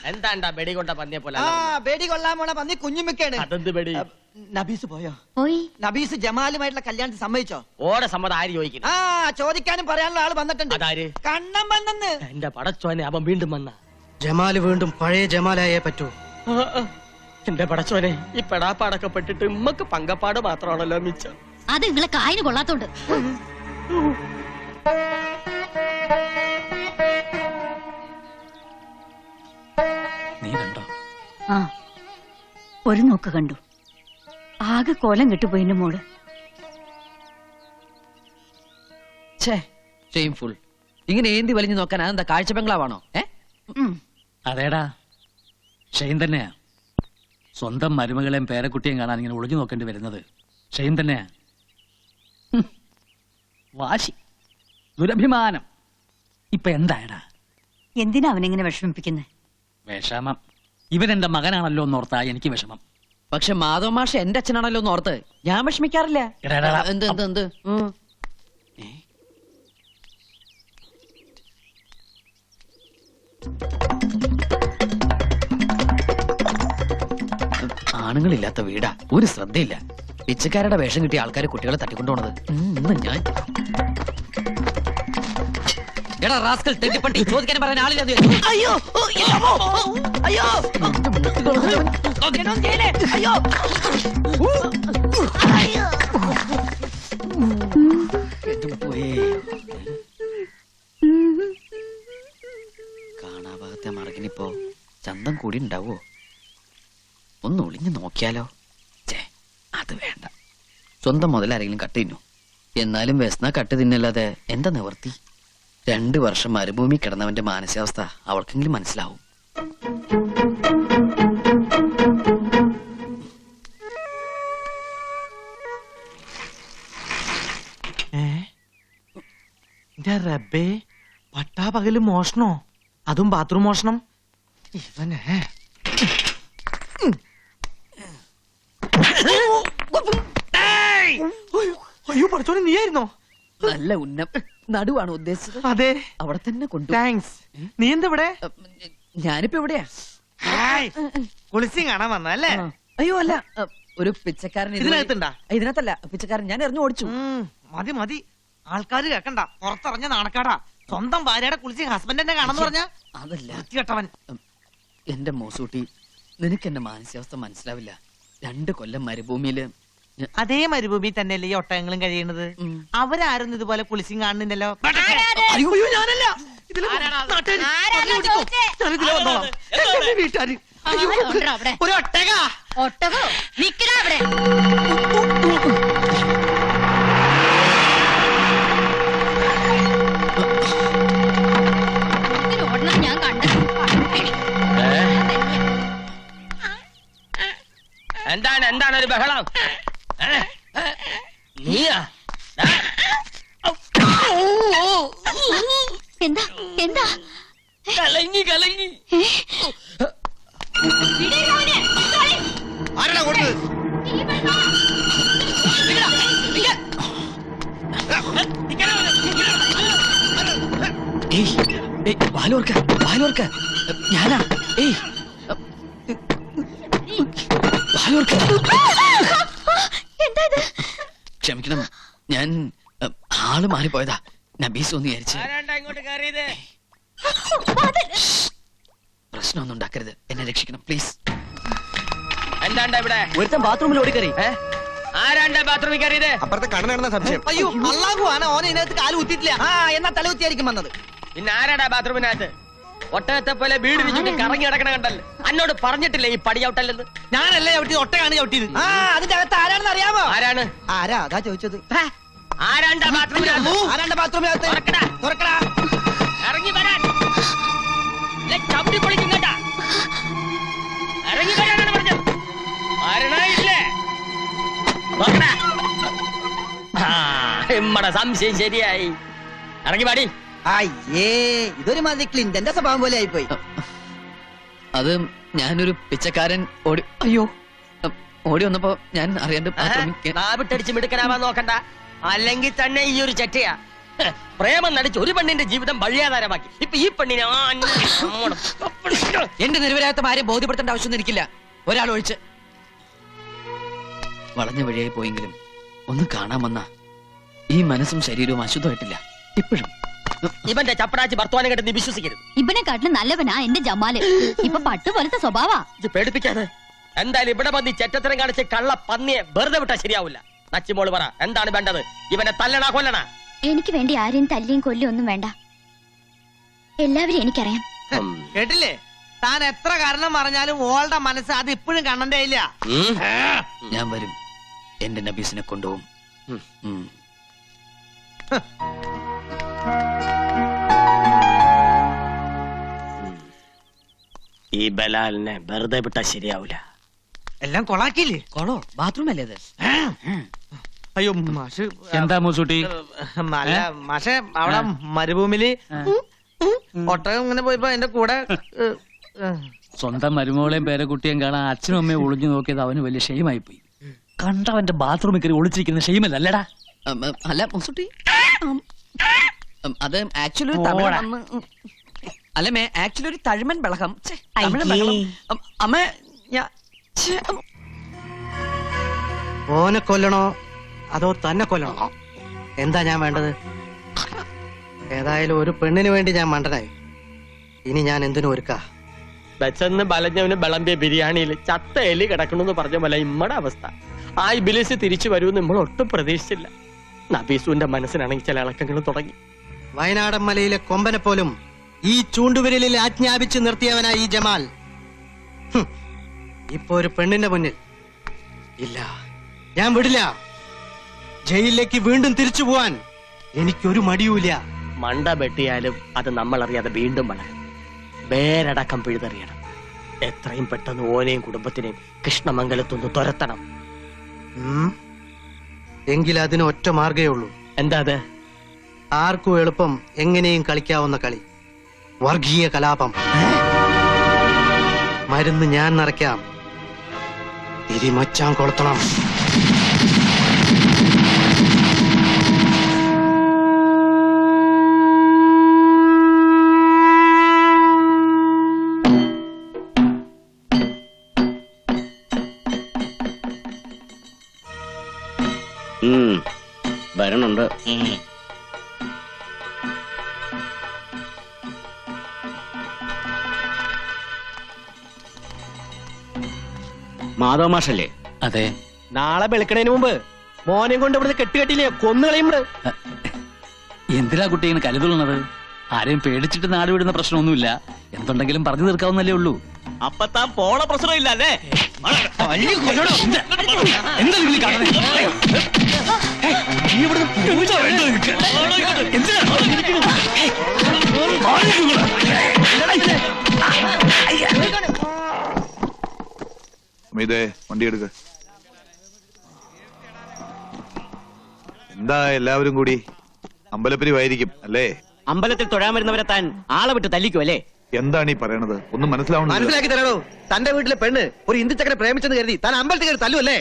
എന്താണ്ടാ ബെടി കൊണ്ട പന്നിയെ പോലെ? ബേടി കൊള്ളാൻ പോണ പന്നി കുഞ്ഞുമിക്കാണ്. അതെന്ത് ബെടി? നബീസ് പോയോ? പോയി. നബീസ് ജമാലുമായിട്ടുള്ള കല്യാണത്തിന് സമ്മതിച്ചോ? ഓടെ സമ്മതം ആര് ചോദിക്കുന്നു? ചോദിക്കാനും പറയാനുള്ള ആള് വന്നിട്ടുണ്ട്. അതാര്? കണ്ണം വന്നെന്ന്. എന്റെ പടച്ചോനെ, അവൻ വീണ്ടും വന്ന. ജമാല് വീണ്ടും പഴയ ജമാലായേ പറ്റൂ. എന്റെ പടച്ചോനെ, ഈ പെടാപ്പാടൊക്കെ പെട്ടിട്ട് ഉമ്മക്ക് പങ്കപ്പാട് മാത്രമാണല്ലോ മിച്ചം. അത് നിങ്ങളെ കായിന് കൊള്ളാത്തോണ്ട്. നീ കണ്ടോ? ഒരു നോക്ക് കണ്ടു. ആകെ കോലം കെട്ടുപോയിന്റെ മോള്. ഷെയിംഫുൾ. ഇങ്ങനെ ഏന്തി വലിഞ്ഞു നോക്കാൻ അതെന്താ കാഴ്ച ബംഗ്ലാവാണോ? അതേടാ, ഷെയിൻ തന്നെയാ. സ്വന്തം മരുമകളെയും പേരക്കുട്ടിയും കാണാൻ ഇങ്ങനെ ഒളിഞ്ഞു നോക്കേണ്ടി വരുന്നത് ഷെയിൻ തന്നെയാ. വാശി, ദുരഭിമാനം. ഇപ്പൊ എന്തായടാ? എന്തിനാ അവനെങ്ങനെ വിഷമിപ്പിക്കുന്നേ? വിഷമം ഇവൻ എന്റെ മകനാണല്ലോ എന്നോർത്താ എനിക്ക് വിഷമം. പക്ഷെ മാധവ മാഷ എന്റെ അച്ഛനാണല്ലോ എന്ന് ഓർത്ത് ഞാൻ വിഷമിക്കാറില്ല. എന്ത് എന്ത് എന്ത് ആണുങ്ങളില്ലാത്ത വീടാ, ഒരു ശ്രദ്ധയില്ല. പിച്ചക്കാരുടെ വേഷം കിട്ടിയ ആൾക്കാര് കുട്ടികളെ തട്ടിക്കൊണ്ടുപോണത്. ഇന്ന് ഞാൻ എടാ റാസ്കൽ തെറ്റിപ്പട്ടി, ചോദിക്കാൻ പറയാൻ ആളില്ല. അയ്യോ അയ്യോ കാണാഭാഗത്തെ മറകിനിപ്പോ ചന്തം കൂടി ഉണ്ടാവോ? ഒന്ന് ഒളിഞ്ഞു നോക്കിയാലോ? അത് വേണ്ട. സ്വന്തം മുതലാരെങ്കിലും കട്ട് തിന്നു. എന്നാലും വ്യസന കട്ട് തിന്നല്ലാതെ എന്താ നിവർത്തി? 2 വർഷം മരുഭൂമി കിടന്നവന്റെ മാനസികാവസ്ഥ അവൾക്കെങ്കിലും മനസ്സിലാവും. റബ്ബേ, പട്ടാപകല് മോഷണോ? അതും ബാത്റൂം മോഷണം. ഇവനെ അയ്യോ പഠിച്ചോനെ, നീയായിരുന്നോ? നല്ല ഉന്നം നടുവാണ് ഉദ്ദേശിച്ചത്. അതെ, അവിടെ തന്നെ കൊണ്ടു. താങ്ക്സ്. നീ എന്താ ഇവിടെ? ഞാനിപ്പോ എവിടെയാ? കുളിച്ചും കാണാൻ വന്നല്ലേ? അയ്യോ അല്ല, ഒരു പിച്ചക്കാരൻ ഇതിനകത്തുണ്ടാ? ഇതിനകത്തല്ല, പിച്ചക്കാരൻ ഞാൻ എറിഞ്ഞു ഓടിച്ചു. മതി മതി, ആൾക്കാര് കേക്കണ്ട. പുറത്തിറങ്ങിയ നാണക്കാടാ. സ്വന്തം ഭാര്യയുടെ കുളിച്ച് ഹസ്ബൻഡിനെ കാണാന്ന് പറഞ്ഞ അതല്ല കേട്ടവൻ. എന്റെ മോസൂട്ടി, നിനക്ക് എന്റെ മാനസികാവസ്ഥ മനസ്സിലാവില്ല. 2 കൊല്ലം മരുഭൂമിയില്. അതേ മരുഭൂമി തന്നെയല്ലേ ഈ ഒട്ടകങ്ങളും കഴിയണത്? അവരാരും ഇതുപോലെ കുളിച്ചും കാണുന്നില്ലല്ലോ. ഞാനല്ല, വീട്ടുകാര്. ഒരു ഒട്ടക. ഒട്ടകോ നിക്കടാ അവിടെ. ഞാൻ കണ്ടു. എന്താണ് എന്താണ് ഒരു ബഹളം? നീയാ? എന്താ എന്താ? കലങ്ങി കലങ്ങി. ആരാ കൊടുത്തത്? ഞാനാ. ക്ഷമിക്കണം, ഞാൻ ആള് മാറിപ്പോയതാ. നബീസ് ഒന്ന് വിചാരിച്ച്. പ്രശ്നമൊന്നും ഉണ്ടാക്കരുത്, എന്നെ രക്ഷിക്കണം പ്ലീസ്. എന്താണ്ടാ ഇവിടെ? ഒരുത്തൻ ബാത്റൂമിൽ ഓടിക്കറി. ആരാണ്ടാ ബാത്റൂമിൽ കയറിയത്? അപ്പുറത്തെ കണ്ണനാണെന്ന സംശയം. അയ്യോ, അള്ളാഹു ആണ്, ഓനെ ഇതിനകത്ത് കാല് കുത്തിയിട്ടില്ല. എന്നാ തല കുത്തിയായിരിക്കും വന്നത്. പിന്നെ ആരാടാ ബാത്റൂമിനകത്ത്? ഒട്ടകത്തെ പോലെ വീട് വിരിച്ചിട്ട് കറങ്ങി കിടക്കണ കണ്ടല്ലോ. എന്നോട് പറഞ്ഞിട്ടില്ലേ ഈ പടി ചവിട്ടല്ലെന്ന്? ഞാനല്ലേ ചവിട്ടിയത്, ഒട്ടകാണ് ചവിട്ടിയത്. അതിന്റെ അകത്ത് ആരാണെന്ന് അറിയാമോ? ആരാണ്? ആരാ അതാ ചോദിച്ചത്. ആരാണ്ടാ ബാത്റൂമിനകത്ത്? ആരാണ്ട ബാത്റൂമിനകത്ത്? തുറക്കടാ. ഇറങ്ങി വരാൻ. ചവിട്ടി പൊളിക്കും കേട്ടാ. ഇറങ്ങി വരാനാണ് പറഞ്ഞത്. ആരണയില്ലേ? നമ്മടെ സംശയം ശരിയായി. ഇറങ്ങി പാടി. അയ്യേ, ഇതൊരു മാതിരി ക്ലിന്റന്റെ സ്വഭാവം പോലെ ആയിപ്പോയി. അത് ഞാനൊരു പിച്ചക്കാരൻ ഓടി വന്നപ്പോ ഞാൻ അറിയാണ്ട് നാവിട്ടടിച്ച് മിടുക്കനാവാൻ നോക്കണ്ട. അല്ലെങ്കിൽ തന്നെ ഈ ഒരു ചെറ്റയാ. പ്രേമം നടിച്ച് ഒരു പെണ്ണിന്റെ ജീവിതം വഴിയാധാരമാക്കി. ഇപ്പൊ ഈ പെണ്ണിനെ എന്റെ നിരപരാധിത്വം ആരെയും ബോധ്യപ്പെടുത്തേണ്ട ആവശ്യമൊന്നും എനിക്കില്ല, ഒരാൾ ഒഴിച്ച്. വളഞ്ഞ വഴിയായി പോയെങ്കിലും ഒന്ന് കാണാൻ വന്ന ഈ മനസ്സും ശരീരവും അശുദ്ധമായിട്ടില്ല ഇപ്പോഴും. ഇവന്റെ ചപ്പടാച്ച് ഭർത്താനം കേട്ട് നീ വിശ്വസിക്കരുത്. ഇവനെക്കാട്ടിലും നല്ലവനാ എന്റെ ജമാല്. ഇപ്പൊ പട്ടു പോലത്തെ സ്വഭാവാ. ഇത് പേടിപ്പിക്കാതെ. എന്തായാലും ഇവിടെ വന്ന് ചെറ്റത്തരം കാണിച്ച് കള്ള പന്നിയെ വെറുതെ വിട്ടാ ശരിയാവില്ല. നച്ചിമോള് പറ, എന്താണ് വേണ്ടത്? ഇവനെ തല്ലണ കൊല്ലണ? എനിക്ക് വേണ്ടി ആരെയും തല്ലിയും കൊല്ലും ഒന്നും വേണ്ട. എല്ലാവരും എനിക്കറിയാം. കേട്ടില്ലേ? താൻ എത്ര കാരണം പറഞ്ഞാലും ഓളുടെ മനസ്സ് അത് ഇപ്പോഴും കണ്ണന്റെ ഇല്ല. ഞാൻ വരും, എന്റെ നബീസിനെ കൊണ്ടുപോകും. ഈ ബലാലിനെ വെറുതെ വിട്ടാ ശരിയാവില്ല. എല്ലാം കൊളാക്കിയില്ലേ? കൊളോ ബാത്റൂം അല്ലേ അത്? അയ്യോ മാഷ്, എന്താ മൂസൂട്ടി? അല്ല മാഷെ, അവിടെ മരുഭൂമിയില് ഒട്ടകം ഇങ്ങനെ പോയപ്പോ എന്റെ കൂടെ സ്വന്തം മരുമകളെയും പേരക്കുട്ടിയും കാണാൻ അച്ഛനും അമ്മയും ഒളിഞ്ഞു നോക്കിയത് അവന് വലിയ ഷെയിമായി പോയി. കണ്ടവന്റെ ബാത്റൂമിൽ കയറി ഒളിച്ചിരിക്കുന്ന ഷെയിമല്ലല്ലേടാ? അല്ല മുസുട്ടി, അത് ആക്ച്വലി അല്ല മേ ആക്ച്വലി ഒരു തഴുമൻ ബളകം. അമ്മ ഓനെ കൊല്ലണോ അതോ തന്നെ കൊല്ലണോ? എന്താ ഞാൻ വേണ്ടത്? ഏതായാലും ഒരു പെണ്ണിന് വേണ്ടി ഞാൻ മണ്ടനായി. ഇനി ഞാൻ എന്തിനു ഒരുക്കാ? ബച്ചന്ന് ബലഞ്ഞവന് വിളമ്പിയ ബിരിയാണിയിൽ ചത്ത എലി കിടക്കണമെന്ന് പറഞ്ഞ പോലെ ഇമ്മടെ അവസ്ഥ. ആ ഇബിലിസ് തിരിച്ചു വരുമെന്ന് നമ്മൾ ഒട്ടും പ്രതീക്ഷിച്ചില്ല. നബീസുവിന്റെ മനസ്സിനാണെങ്കിൽ ചില ഇളക്കങ്ങൾ തുടങ്ങി. വയനാടൻ മലയിലെ കൊമ്പനെ പോലും ഈ ചൂണ്ടുവിരലിൽ ആജ്ഞാപിച്ച് നിർത്തിയവനാ ഈ ജമാൽ. ഇപ്പൊ ഒരു പെണ്ണിന്റെ മുന്നിൽ ഇല്ല, ഞാൻ വിടില്ല. ജയിലിലേക്ക് വീണ്ടും തിരിച്ചു പോവാൻ എനിക്കൊരു മടിയൂല. മണ്ട വെട്ടിയാലും അത് നമ്മൾ അറിയാതെ വീണ്ടും വളരും. വേരടക്കം പിഴുതെറിയണം. എത്രയും പെട്ടെന്ന് ഓനെയും കുടുംബത്തിനെയും കൃഷ്ണമംഗലത്തൊന്ന് തുരത്തണം. എങ്കിൽ അതിന് ഒറ്റ മാർഗേ ഉള്ളൂ. എന്താ അത്? ആർക്കും എളുപ്പം എങ്ങനെയും കളിക്കാവുന്ന കളി, വർഗീയ കലാപം. മരുന്ന് ഞാൻ നിറയ്ക്കാം, തിരിമച്ചാൻ കൊളുത്തണം. വരണുണ്ട്. മാധവ മാഷല്ലേ? അതെ. നാളെ വെളുക്കണേന് മുമ്പ് മോനെയും കൊണ്ട് ഇവിടുന്ന് കെട്ടുകെട്ടില്ലേ, കൊന്നുകളയുമ്പോ. എന്തിനാ കുട്ടി ഇങ്ങനെ കരുതുള്ളത്? ആരെയും പേടിച്ചിട്ട് നാട് വിടുന്ന പ്രശ്നമൊന്നുമില്ല. എന്തുണ്ടെങ്കിലും പറഞ്ഞു തീർക്കാവുന്നല്ലേ ഉള്ളൂ. അപ്പൊ താൻ പോണ പ്രശ്നമില്ല അല്ലേ? ഇതേ വണ്ടി എടുക്ക. എന്താ എല്ലാവരും കൂടി? അമ്പലപ്പിരിവായിരിക്കും അല്ലേ? അമ്പലത്തിൽ തൊഴാൻ വരുന്നവരെ താൻ ആളെ വിട്ട് തല്ലിക്കും അല്ലേ? എന്താണ് ഈ പറയണത്? ഒന്നും മനസ്സിലാവണം. മനസ്സിലാക്കി തരണോ? തന്റെ വീട്ടിലെ പെണ്ണ് ഒരു ഹിന്ദുച്ചക്കനെ പ്രേമിച്ചെന്ന് കരുതി താൻ അമ്പലത്തിൽ കയറി തല്ലുവല്ലേ?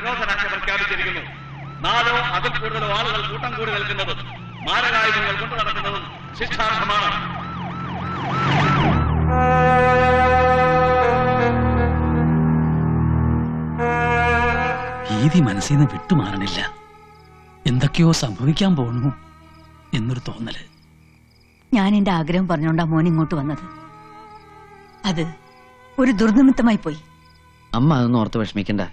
നിരോധനാജ്ഞ പ്രഖ്യാപിച്ചിരിക്കുന്നു. 4 അതിൽ കൂടുതലോ ആളുകൾ കൂട്ടം കൂടി നിൽക്കുന്നതും മാരകായുധങ്ങൾ കൊണ്ടു നടക്കുന്നതും ശിക്ഷാർഹമാണ്. ഭീതി മനസ്സിൽ നിന്ന് വിട്ടുമാറണില്ല. എന്തൊക്കെയോ സംഭവിക്കാൻ പോണു എന്നൊരു തോന്നല്. ഞാൻ എന്റെ ആഗ്രഹം പറഞ്ഞോണ്ടാ മോൻ ഇങ്ങോട്ട് വന്നത്. അത് ഒരു ദുർനിമിത്തമായി പോയി. അമ്മ അതൊന്നും ഓർത്ത് വിഷമിക്കണ്ട.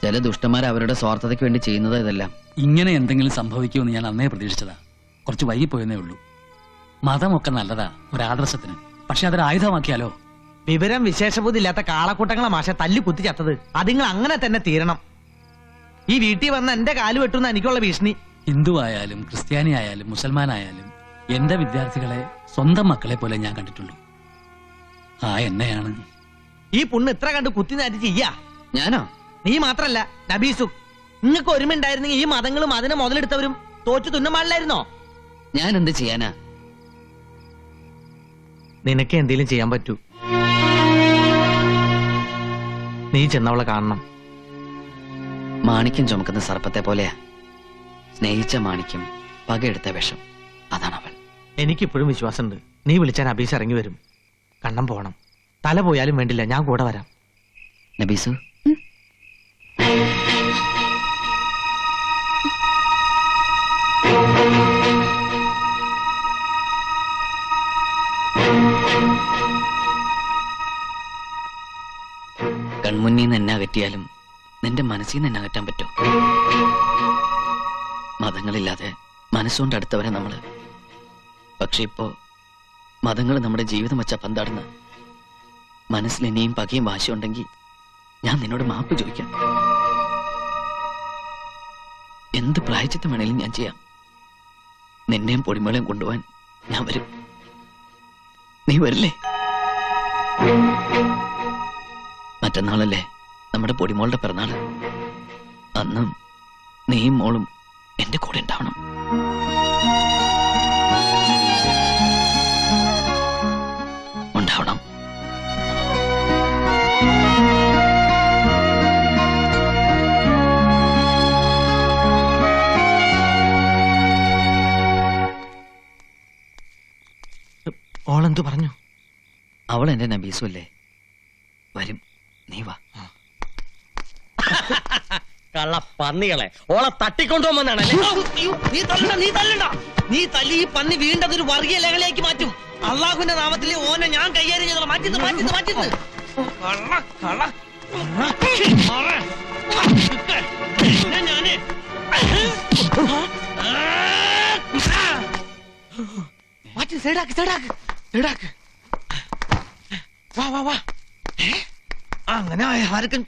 ചില ദുഷ്ടന്മാർ അവരുടെ സ്വാർത്ഥതയ്ക്ക് വേണ്ടി ചെയ്യുന്നത് ഇതെല്ലാം. ഇങ്ങനെ എന്തെങ്കിലും സംഭവിക്കുമെന്ന് ഞാൻ അന്നേ പ്രതീക്ഷിച്ചതാ. കുറച്ച് വൈകിപ്പോയെന്നേ ഉള്ളൂ. മതമൊക്കെ നല്ലതാ ഒരാദർശത്തിന്. പക്ഷെ അതൊരു ആയുധമാക്കിയാലോ? വിവരം വിശേഷബുദ്ധി ഇല്ലാത്ത കാളക്കൂട്ടങ്ങളെ മാഷ തല്ലി കുത്തി ചത്തത്. അതിങ്ങൾ അങ്ങനെ തന്നെ തീരണം. ഈ വീട്ടിൽ വന്ന എന്റെ കാല് വെട്ടുന്ന എനിക്കുള്ള ഭീഷണി. ഹിന്ദു ആയാലും ക്രിസ്ത്യാനി ആയാലും മുസൽമാനായാലും എന്റെ വിദ്യാർത്ഥികളെ സ്വന്തം മക്കളെ പോലെ ഞാൻ കണ്ടിട്ടുള്ളൂ. ആ എന്നെയാണ് ഈ പുണ്ണ് ഇത്ര കണ്ട് കുത്തി നാറ്റി ചെയ്യാ. ഞാനോ? നീ മാത്രല്ല നബീസും. നിങ്ങൾക്ക് ഒരുമ ഉണ്ടായിരുന്നെങ്കിൽ ഈ മതങ്ങളും അതിനെ മുതലെടുത്തവരും തോറ്റു തുന്നം പാടില്ലായിരുന്നോ? ഞാൻ എന്ത് ചെയ്യാനാ? നിനക്ക് എന്തെങ്കിലും ചെയ്യാൻ പറ്റൂ. നീ ചെന്നവളെ കാണണം. മാണിക്യം ചുമക്കുന്ന സർപ്പത്തെ പോലെയാ. സ്നേഹിച്ച മാണിക്യം, പകയെടുത്ത വിഷം. അതാണ് അവൾ. എനിക്കിപ്പോഴും വിശ്വാസമുണ്ട്. നീ വിളിച്ചാൽ നബീസ് ഇറങ്ങി വരും. കണ്ണം പോകണം. തല പോയാലും വേണ്ടില്ല, ഞാൻ കൂടെ വരാം. നബീസു, കൺമുന്നിൽ നിന്ന് എന്നെ അകറ്റിയാലും നിന്റെ മനസ്സിൽ നിന്ന് എന്നെ അകറ്റാൻ പറ്റും. മതങ്ങളില്ലാതെ മനസ്സുകൊണ്ട് അടുത്തവരെ നമ്മള്. പക്ഷെ ഇപ്പോ മതങ്ങൾ നമ്മുടെ ജീവിതം വെച്ചാ പന്താടുന്ന. മനസ്സിൽ ഇനിയും പകയും വാശിയുണ്ടെങ്കിൽ ഞാൻ നിന്നോട് മാപ്പ് ചോദിക്കാം. എന്ത് പ്രായച്ചിത്തം വേണേലും ഞാൻ ചെയ്യാം. നിന്നെയും പൊടിമേളയും കൊണ്ടുപോവാൻ ഞാൻ വരും. നീ വരില്ലേ? മറ്റന്നാളല്ലേ നമ്മുടെ പൊടിമോളുടെ പിറന്നാള്. അന്നും നീയും മോളും എന്റെ കൂടെ ഉണ്ടാവണം. ഉണ്ടാവണം. ഓളെന്തു പറഞ്ഞു? അവൾ എന്റെ നബീസു അല്ലേ? വരും. നീ വാ. കള്ള പന്നികളെ ഓളെ തട്ടിക്കൊണ്ടുപോകുമെന്നാണല്ലേ? നീ തല്ലി ഈ പന്നി വീണ്ടതൊരു വർഗീയ ലഹളയാക്കി മാറ്റും. അള്ളാഹുവിന്റെ നാമത്തിൽ ഓനെ ഞാൻ കൈകാര്യം ചെയ്തോളാം. മാറ്റുന്നു. വാ. അങ്ങനെ ആർക്കും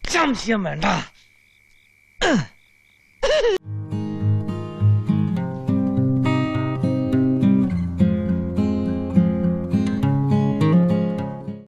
സംശയം വേണ്ട.